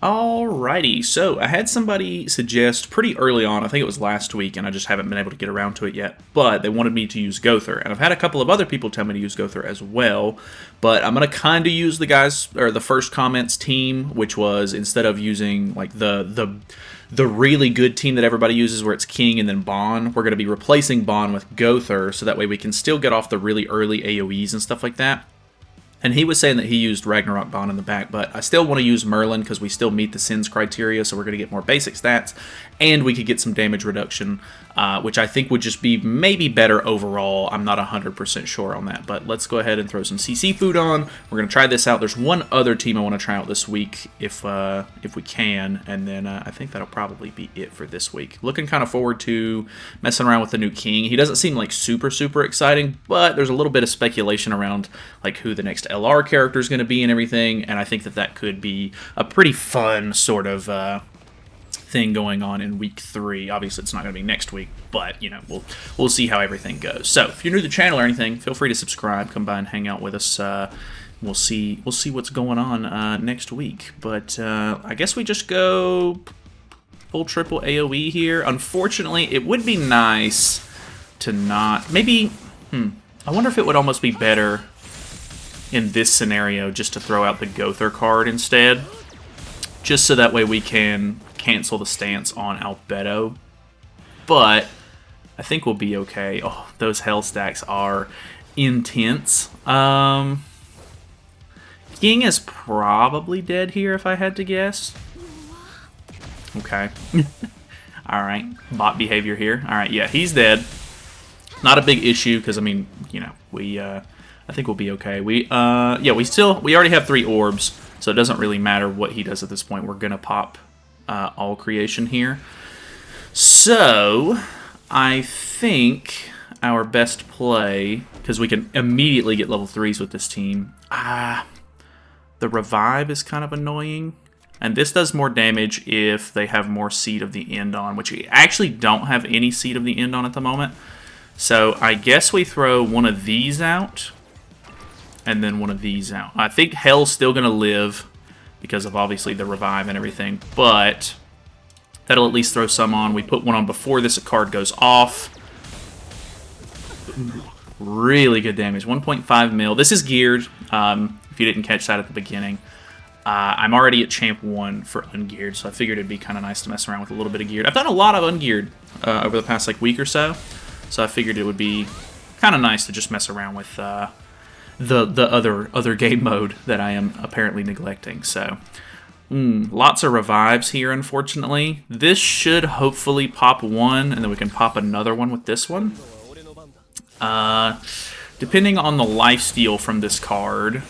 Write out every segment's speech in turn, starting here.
Alrighty, so I had somebody suggest pretty early on, I think it was last week, and I just haven't been able to get around to it yet, but they wanted me to use Gowther, and I've had a couple of other people tell me to use Gowther as well, but I'm going to kind of use the guys, or the first comments team, which was instead of using like the really good team that everybody uses where it's King and then Bond, we're going to be replacing Bond with Gowther, so that way we can still get off the really early AoEs and stuff like that. And he was saying that he used Ragnarok Bond in the back, but I still want to use Merlin because we still meet the Sins criteria, so we're going to get more basic stats, and we could get some damage reduction, which I think would just be maybe better overall. I'm not 100% sure on that, but let's go ahead and throw some CC food on. We're going to try this out. There's one other team I want to try out this week if we can, and then I think that'll probably be it for this week. Looking kind of forward to messing around with the new King. He doesn't seem like super exciting, but there's a little bit of speculation around like who the next LR character is going to be and everything, and I think that that could be a pretty fun sort of thing going on in week 3. Obviously, it's not going to be next week, but you know, we'll see how everything goes. So, if you're new to the channel or anything, feel free to subscribe, come by and hang out with us. We'll see what's going on next week. But I guess we just go full triple AOE here. Unfortunately, it would be nice to not. Maybe. I wonder if it would almost be better in this scenario just to throw out the Gowther card instead, just so that way we can cancel the stance on Albedo, but I think we'll be okay. Oh, those hell stacks are intense. King is probably dead here if I had to guess. Okay. Alright, bot behavior here. Alright, yeah, he's dead. Not a big issue, because I mean, you know, I think we'll be okay. Yeah, we already have 3 orbs, so it doesn't really matter what he does at this point. We're gonna pop all creation here. So I think our best play, because we can immediately get level 3s with this team. The revive is kind of annoying, and this does more damage if they have more Seed of the End on, which we actually don't have any Seed of the End on at the moment. So I guess we throw one of these out, and then one of these out. I think Hell's still going to live because of obviously the revive and everything, but that'll at least throw some on. We put one on before this card goes off. Really good damage, 1.5 mil. This is geared, if you didn't catch that at the beginning. I'm already at Champ 1 for ungeared, so I figured it'd be kind of nice to mess around with a little bit of geared. I've done a lot of ungeared over the past like week or so, so I figured it would be kind of nice to just mess around with the other game mode that I am apparently neglecting. So lots of revives here, unfortunately. This should hopefully pop one, and then we can pop another one with this one. Depending on the lifesteal from this card,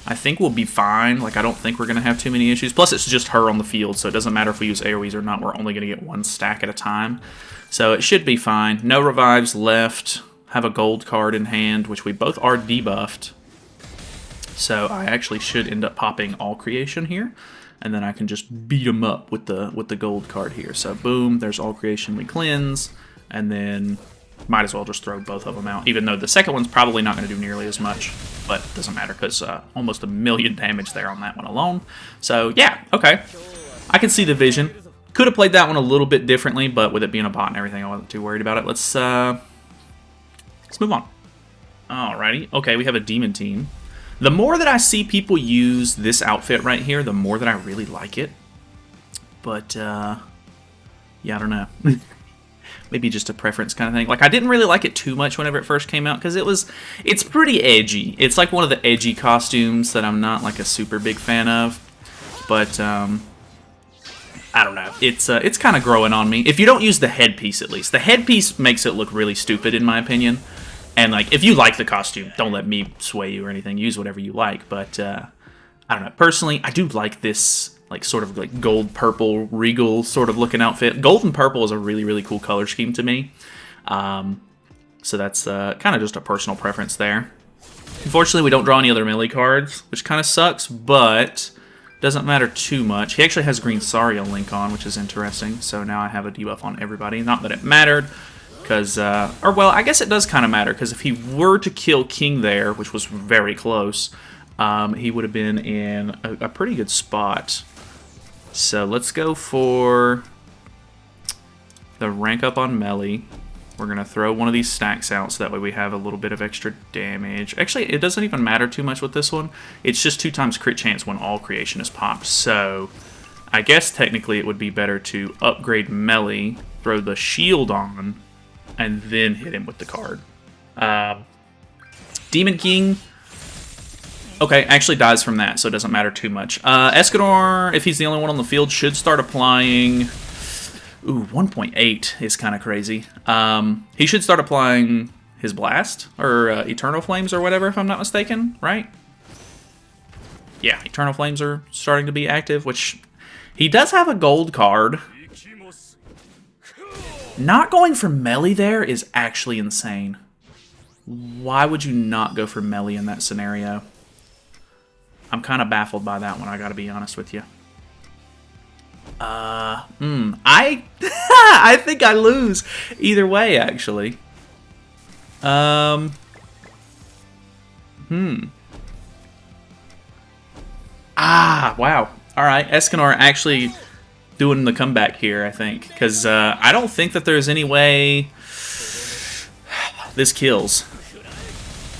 I think we'll be fine. Like, I don't think we're going to have too many issues. Plus, it's just her on the field, so it doesn't matter if we use AoEs or not. We're only going to get 1 stack at a time. So it should be fine. No revives left. Have a gold card in hand, which we both are debuffed. So I actually should end up popping all creation here, and then I can just beat them up with the gold card here. So boom, there's all creation. We cleanse, and then might as well just throw both of them out, even though the second one's probably not going to do nearly as much, but it doesn't matter because almost 1 million damage there on that one alone. So yeah, okay, I can see the vision. Could have played that one a little bit differently, but with it being a bot and everything, I wasn't too worried about it. Let's move on. Alrighty. Okay, we have a demon team. The more that I see people use this outfit right here, the more that I really like it. But, yeah, I don't know. Maybe just a preference kind of thing. Like, I didn't really like it too much whenever it first came out, because it's pretty edgy. It's like one of the edgy costumes that I'm not, like, a super big fan of. But, I don't know. It's kind of growing on me. If you don't use the headpiece, at least. The headpiece makes it look really stupid, in my opinion. And, like, if you like the costume, don't let me sway you or anything. Use whatever you like. But, I don't know. Personally, I do like this, like, sort of, like, gold-purple, regal sort of looking outfit. Gold and purple is a really, really cool color scheme to me. So that's kind of just a personal preference there. Unfortunately, we don't draw any other melee cards, which kind of sucks, but doesn't matter too much. He actually has Green Saria Link on, which is interesting. So now I have a debuff on everybody. Not that it mattered. Because, or well, I guess it does kind of matter, because if he were to kill King there, which was very close, he would have been in a pretty good spot So let's go for the rank up on Melee. We're going to throw one of these stacks out so that way we have a little bit of extra damage. Actually, it doesn't even matter too much with this one. It's just 2 times crit chance when all creation is popped. So I guess technically it would be better to upgrade Melee, throw the shield on, and then hit him with the card. Demon King, okay, actually dies from that, so it doesn't matter too much. Escanor, if he's the only one on the field, should start applying... Ooh, 1.8 is kind of crazy. He should start applying his Blast, or Eternal Flames or whatever, if I'm not mistaken, right? Yeah, Eternal Flames are starting to be active, which... He does have a gold card. Not going for Melee there is actually insane. Why would you not go for Melee in that scenario? I'm kind of baffled by that one, I gotta be honest with you. I think I lose either way, actually. Ah, wow. Alright, Escanor actually doing the comeback here, I think. Because I don't think that there's any way this kills.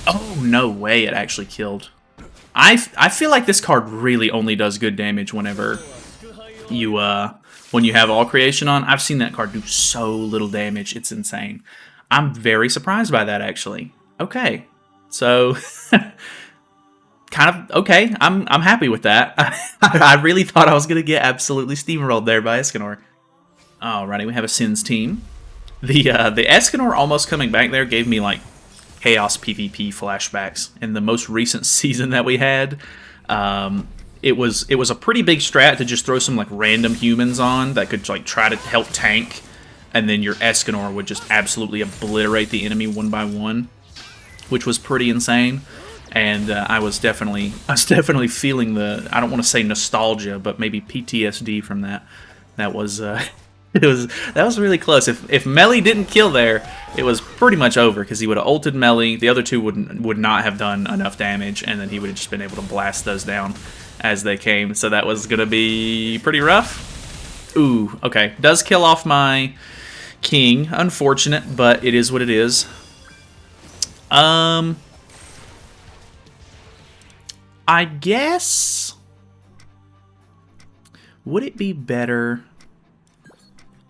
Oh, no way it actually killed. I feel like this card really only does good damage whenever you when you have all creation on. I've seen that card do so little damage, it's insane. I'm very surprised by that, actually. Okay, so kind of okay. I'm happy with that. I really thought I was gonna get absolutely steamrolled there by Escanor. Alrighty, we have a Sins team. The Escanor almost coming back there gave me like Chaos PvP flashbacks in the most recent season that we had. It was a pretty big strat to just throw some like random humans on that could like try to help tank, and then your Escanor would just absolutely obliterate the enemy one by one, which was pretty insane. And I was definitely feeling the, I don't want to say nostalgia, but maybe PTSD from that. That was that was really close. If Melee didn't kill there, it was pretty much over because he would have ulted Melee. The other two would not have done enough damage, and then he would have just been able to blast those down as they came. So that was gonna be pretty rough. Ooh, okay. Does kill off my king. Unfortunate, but it is what it is. I guess, would it be better?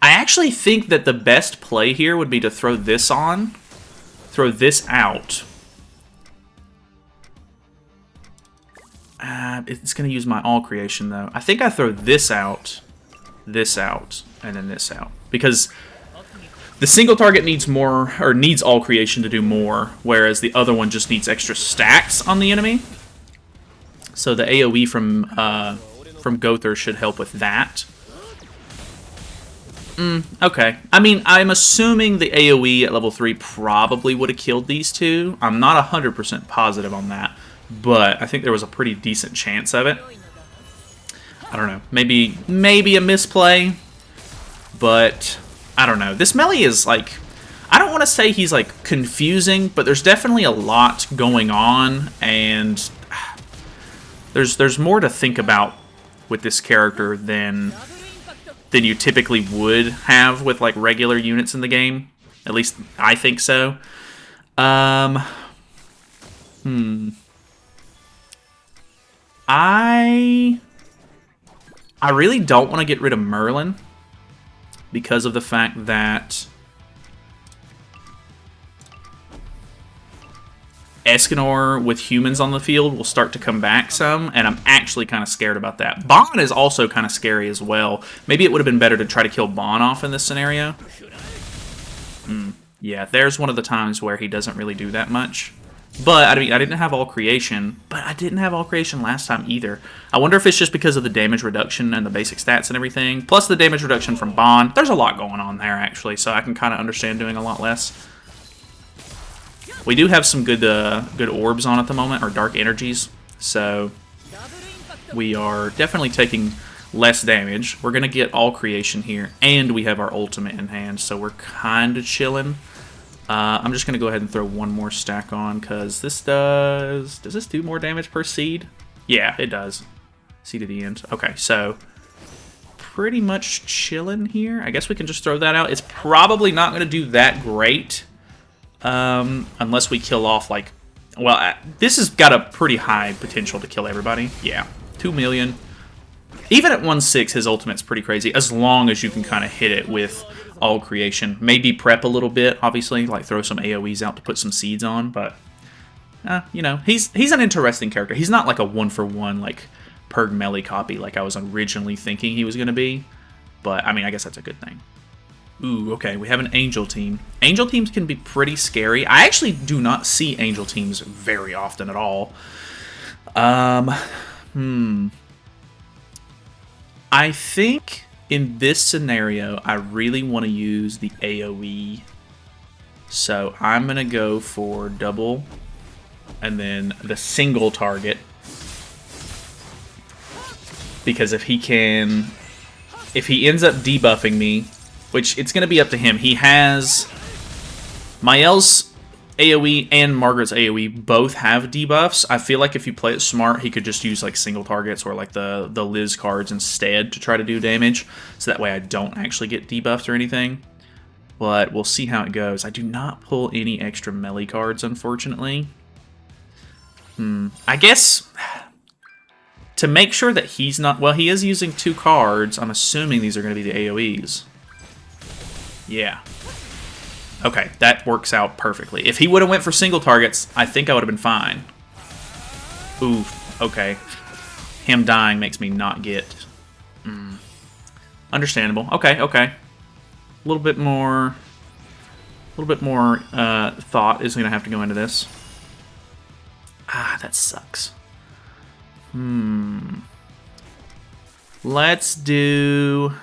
I actually think that the best play here would be to throw this on, throw this out. It's going to use my all creation, though. I think I throw this out, and then this out. Because the single target needs more, or needs all creation to do more, whereas the other one just needs extra stacks on the enemy. So the AoE from Gowther should help with that. Okay. I mean, I'm assuming the AoE at level 3 probably would have killed these two. I'm not 100% positive on that, but I think there was a pretty decent chance of it. I don't know. Maybe a misplay, but I don't know. This Melee is like, I don't want to say he's like confusing, but there's definitely a lot going on, and there's more to think about with this character than you typically would have with like regular units in the game. At least I think so. I really don't want to get rid of Merlin because of the fact that Escanor with humans on the field will start to come back some, and I'm actually kind of scared about that. Bon is also kind of scary as well. Maybe it would have been better to try to kill Bon off in this scenario. Yeah, there's one of the times where he doesn't really do that much. But, I mean, I didn't have all creation, but I didn't have all creation last time either. I wonder if it's just because of the damage reduction and the basic stats and everything, plus the damage reduction from Bon. There's a lot going on there, actually, so I can kind of understand doing a lot less. We do have some good orbs on at the moment, or dark energies, so we are definitely taking less damage. We're going to get all creation here, and we have our ultimate in hand, so we're kind of chilling. I'm just going to go ahead and throw one more stack on, because this does this do more damage per seed? Yeah, it does. Seed to the end. Okay, so pretty much chilling here. I guess we can just throw that out. It's probably not going to do that great unless we kill off, like... Well, this has got a pretty high potential to kill everybody. Yeah, 2 million. Even at 1/6, his ultimate's pretty crazy, as long as you can kind of hit it with all creation. Maybe prep a little bit, obviously, like throw some AoEs out to put some seeds on, but... you know, he's an interesting character. He's not like a one-for-one, like, Purg melee copy like I was originally thinking he was going to be. But, I mean, I guess that's a good thing. Ooh, okay, we have an Angel team. Angel teams can be pretty scary. I actually do not see Angel teams very often at all. I think in this scenario, I really want to use the AoE. So I'm going to go for double and then the single target. Because if he ends up debuffing me, which it's going to be up to him. He has Mael's AoE and Margaret's AoE both have debuffs. I feel like if you play it smart, he could just use like single targets or like the Liz cards instead to try to do damage. So that way I don't actually get debuffed or anything. But we'll see how it goes. I do not pull any extra melee cards, unfortunately. I guess... To make sure that he's not... Well, he is using 2 cards. I'm assuming these are going to be the AoEs. Yeah. Okay, that works out perfectly. If he would have went for single targets, I think I would have been fine. Oof, okay. Him dying makes me not get... Understandable. Okay, okay. A little bit more thought is going to have to go into this. Ah, that sucks. Let's do...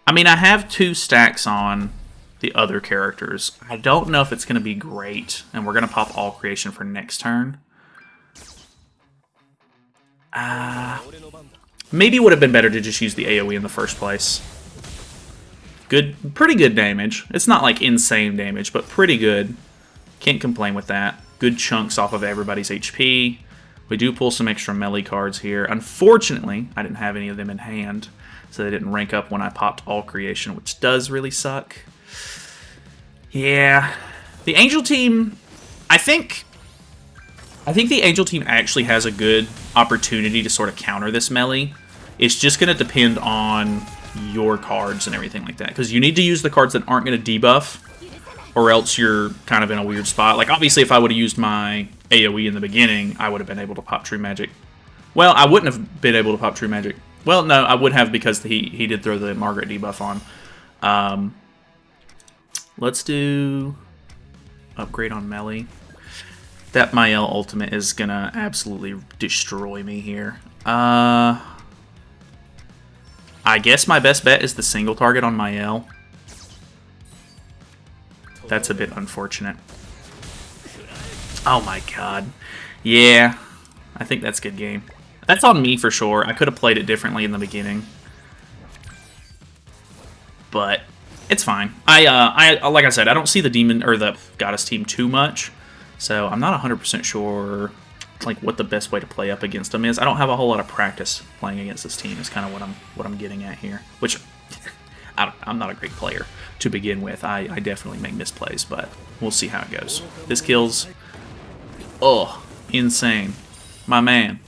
I mean, I have 2 stacks on the other characters. I don't know if it's going to be great, and we're going to pop all creation for next turn. Maybe it would have been better to just use the AoE in the first place. Pretty good damage. It's not like insane damage, but pretty good. Can't complain with that. Good chunks off of everybody's HP. We do pull some extra melee cards here. Unfortunately, I didn't have any of them in hand, so they didn't rank up when I popped all creation, which does really suck. Yeah. The Angel team, I think the Angel team actually has a good opportunity to sort of counter this melee. It's just going to depend on your cards and everything like that, because you need to use the cards that aren't going to debuff, or else you're kind of in a weird spot. Like, obviously, if I would have used my AoE in the beginning, I would have been able to pop True Magic. Well, I wouldn't have been able to pop True Magic. Well, no, I would have, because he did throw the Margaret debuff on. Let's do upgrade on melee. That Mael ultimate is going to absolutely destroy me here. I guess my best bet is the single target on Mael. That's a bit unfortunate. Oh my god. Yeah, I think that's a good game. That's on me for sure. I could have played it differently in the beginning, but it's fine. I like I said, I don't see the demon or the goddess team too much, so I'm not 100% sure like what the best way to play up against them is. I don't have a whole lot of practice playing against this team. Is kind of what I'm getting at here. Which I'm not a great player to begin with. I definitely make misplays, but we'll see how it goes. This kills. Oh, insane, my man.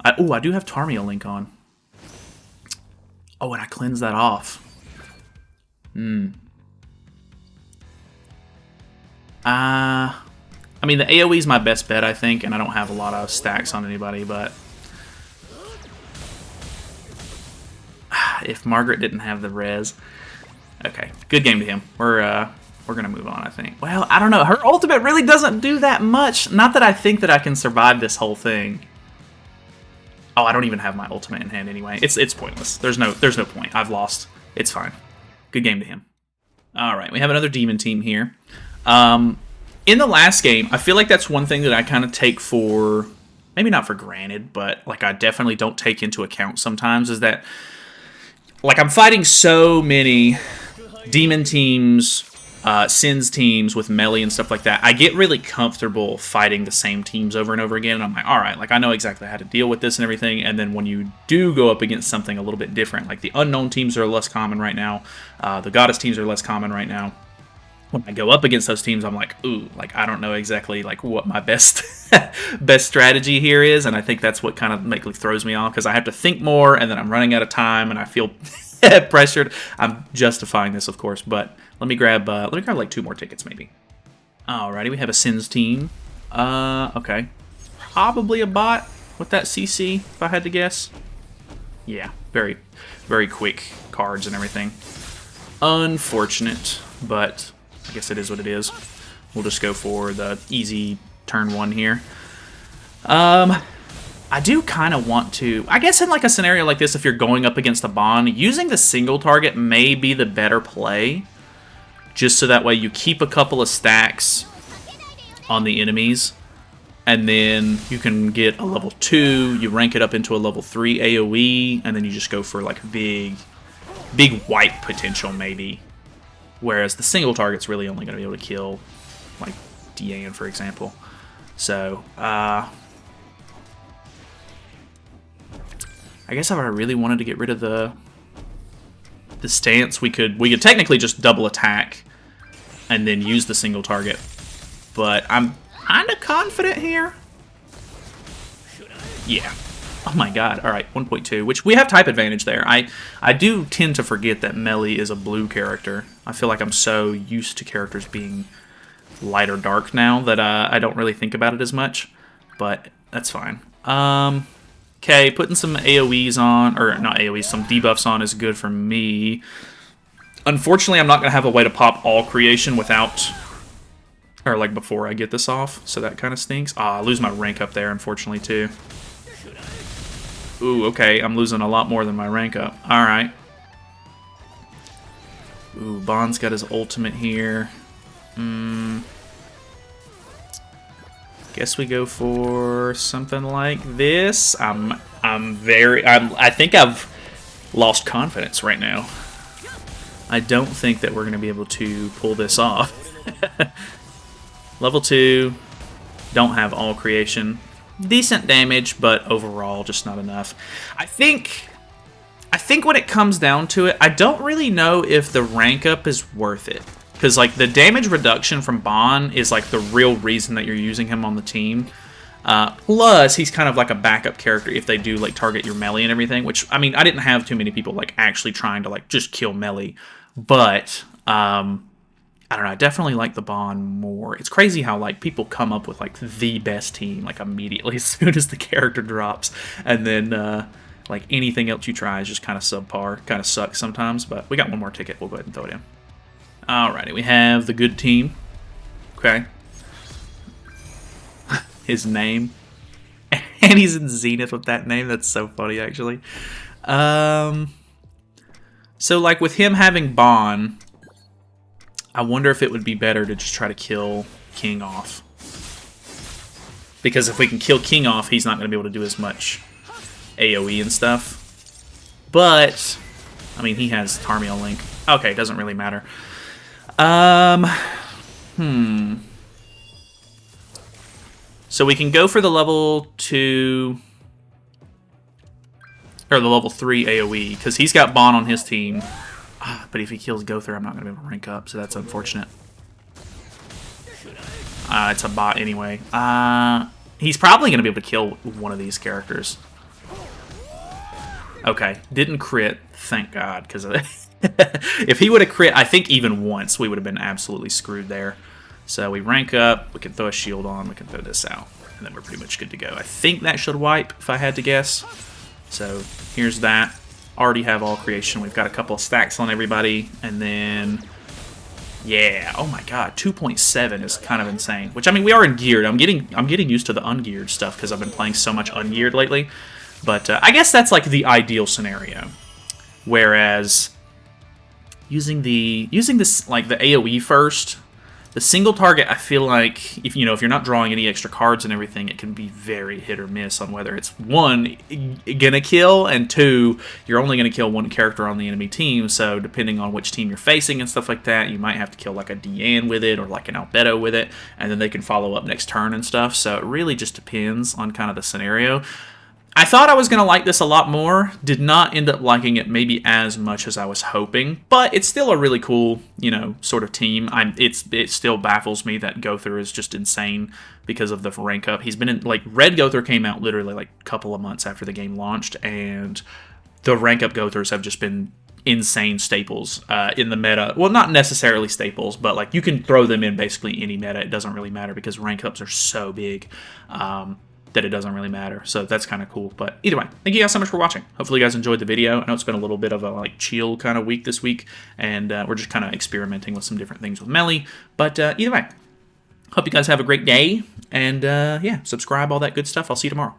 I do have Tarmio Link on. Oh, and I cleanse that off. I mean, the AoE is my best bet, I think, and I don't have a lot of stacks on anybody, but if Margaret didn't have the res. Okay, good game to him. We're gonna move on, I think. Well, I don't know. Her ultimate really doesn't do that much. Not that I think that I can survive this whole thing. Oh, I don't even have my ultimate in hand anyway. It's pointless. There's no point. I've lost. It's fine. Good game to him. All right, we have another demon team here. In the last game, I feel like that's one thing that I kind of take for, maybe not for granted, but like I definitely don't take into account sometimes, is that like I'm fighting so many demon teams Sin's teams with melee and stuff like that, I get really comfortable fighting the same teams over and over again. And I'm like, all right, like I know exactly how to deal with this and everything. And then when you do go up against something a little bit different, like the unknown teams are less common right now, the goddess teams are less common right now. When I go up against those teams, I'm like, ooh, like I don't know exactly like what my best best strategy here is, and I think that's what kind of throws me off because I have to think more, and then I'm running out of time, and I feel pressured. I'm justifying this, of course, but let me grab like 2 more tickets maybe. Alrighty, we have a Sins team. Okay, probably a bot with that CC if I had to guess. Yeah, very, very quick cards and everything. Unfortunate, but I guess it is what it is. We'll just go for the easy turn 1 here. I do kind of want to... I guess in like a scenario like this, if you're going up against a Bond, using the single target may be the better play. Just so that way you keep a couple of stacks on the enemies. And then you can get a level 2, you rank it up into a level 3 AoE, and then you just go for like big wipe potential maybe. Whereas the single target's really only going to be able to kill, like, Deanne, for example. So, I guess if I really wanted to get rid of the stance, we could technically just double attack and then use the single target. But I'm kind of confident here. Yeah. Oh my god. Alright, 1.2, which we have type advantage there. I do tend to forget that Melly is a blue character. I feel like I'm so used to characters being light or dark now that I don't really think about it as much. But that's fine. Okay, putting some AoEs on, or not AoEs, some debuffs on is good for me. Unfortunately, I'm not going to have a way to pop all creation without... or like before I get this off, so that kind of stinks. I lose my rank up there, unfortunately, too. Ooh, okay, I'm losing a lot more than my rank up. Alright. Ooh, Bond's got his ultimate here. Guess we go for something like this. I think I've lost confidence right now. I don't think that we're going to be able to pull this off. Level 2, don't have all creation. Decent damage, but overall just not enough. I think when it comes down to it, I don't really know if the rank up is worth it. Because like the damage reduction from Bond is like the real reason that you're using him on the team. Plus, he's kind of like a backup character if they do like target your melee and everything. Which, I mean, I didn't have too many people like actually trying to like just kill melee. But, I don't know, I definitely like the Bond more. It's crazy how, like, people come up with, like, the best team, like, immediately as soon as the character drops. And then, like, anything else you try is just kind of subpar. Kind of sucks sometimes, but we got one more ticket. We'll go ahead and throw it in. Alrighty, we have the good team. Okay. His name. And he's in Zenith with that name. That's so funny, actually. So, like, with him having Bond... I wonder if it would be better to just try to kill King off. Because if we can kill King off, he's not going to be able to do as much AoE and stuff. But, I mean, he has Tarmiel Link. Okay, doesn't really matter. So we can go for the level 2... or the level 3 AoE, because he's got Bond on his team. But if he kills Gowther, I'm not going to be able to rank up, so that's unfortunate. It's a bot anyway. He's probably going to be able to kill one of these characters. Okay, didn't crit, thank God, because if he would have crit, I think even once, we would have been absolutely screwed there. So we rank up, we can throw a shield on, we can throw this out, and then we're pretty much good to go. I think that should wipe, if I had to guess. So here's that. Already have all creation. We've got a couple of stacks on everybody, and then yeah, oh my god, 2.7 is kind of insane. Which, I mean, we are in geared. I'm getting used to the ungeared stuff because I've been playing so much ungeared lately. But I guess that's like the ideal scenario. Whereas using this like the AoE first The single target, I feel like, if you're not drawing any extra cards and everything, it can be very hit or miss on whether it's, one, gonna kill, and two, you're only gonna kill one character on the enemy team, so depending on which team you're facing and stuff like that, you might have to kill like a Deanne with it, or like an Albedo with it, and then they can follow up next turn and stuff, so it really just depends on kind of the scenario. I thought I was going to like this a lot more, did not end up liking it maybe as much as I was hoping, but it's still a really cool, sort of team. It still baffles me that Gowther is just insane because of the rank up. He's been in, like, Red Gowther came out literally like a couple of months after the game launched, and the rank up Gowthers have just been insane staples in the meta. Well, not necessarily staples, but like you can throw them in basically any meta. It doesn't really matter because rank ups are so big. That it doesn't really matter. So that's kind of cool. But either way, thank you guys so much for watching. Hopefully you guys enjoyed the video. I know it's been a little bit of a like chill kind of week this week, and we're just kind of experimenting with some different things with Melly. But either way, hope you guys have a great day, and yeah, subscribe, all that good stuff. I'll see you tomorrow.